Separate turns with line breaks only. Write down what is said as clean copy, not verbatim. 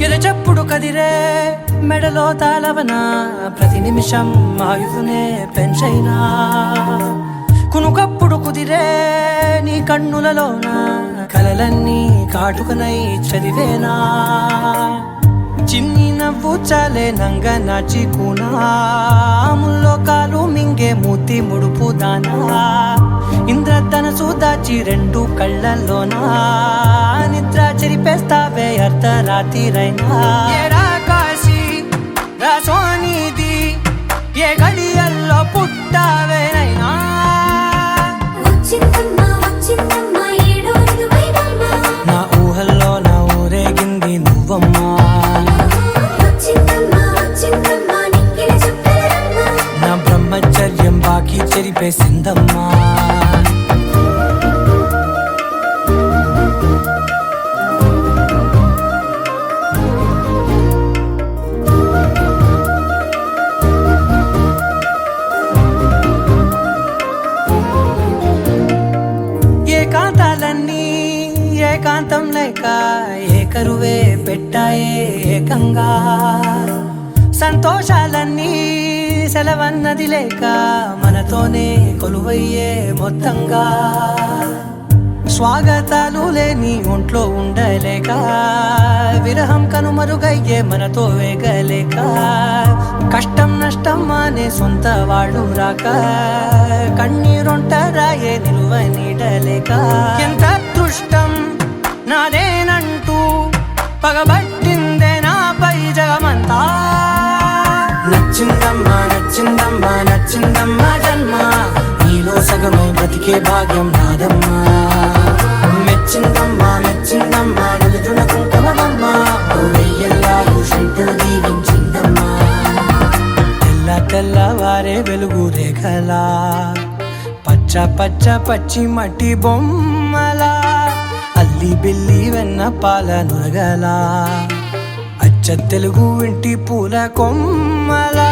ఎదచెప్పుడు కదిరే మెడలో తాళవన ప్రతి నిమిషం ఆయుధునే పెంచైనా కునుకప్పుడు కుదిరే నీ కన్నులలోన కలలన్నీ కాటుకనై చదివేనా చిన్ని నవ్వు చాలే నంగ నాచి కూనాముల్లో కాలు మింగే మూతి ముడుపు దానా ఇంద్రధనసు దాచి రెండు కళ్ళల్లోనా నిద్ర చెరిపేస్తావే అర్ధరాత్రిరైనా ఏరా కాశీ రా సోనిది ఏ గడియల్లో పుట్టావేనైనా నా ఊహల్లో నా ఊరేగింది నువ్వమ్మా నా బ్రహ్మచర్యం బాకీ చెరిపేసిందమ్మా ఏకాంతాలన్నీ ఏకాంతం లేక ఏకరువే పెట్టాయే ఏకంగా సంతోషాలన్నీ సెలవన్నది లేక మనతోనే కొలువయ్యే మొత్తంగా స్వాగతాలు లేని ఒంట్లో ఉండలేక విరహం కనుమరుగయ్యే మనతో వేగలేక కష్టం నష్టం అనే సొంత వాళ్ళు రాక కన్నీరొంటరాయే నిలువ నీడలేక ఎంత అదృష్టం నాదేనంటూ పగబట్టిందే నాపై జగమంతా నచ్చిందమ్మా నచ్చిందమ్మా నచ్చిందమ్మా జన్మ నీలో సగమై బ్రతికే భాగ్యం నాదమ్మా మెచ్చిందమ్మా మెచ్చిందమ్మా నిలుతున్న కుంకుమమ్మా వెయ్యల్లా భూషంతులు దీవించిందమ్మా తెల్ల తెల్లవారే వెలుగు రేఖలా పచ్చ పచ్చ పచ్చి మట్టి బొమ్మలా అల్లి బిల్లి వెన్న పాల నురగలా అచ్చ తెలుగు ఇంటి పూల కొమ్మలా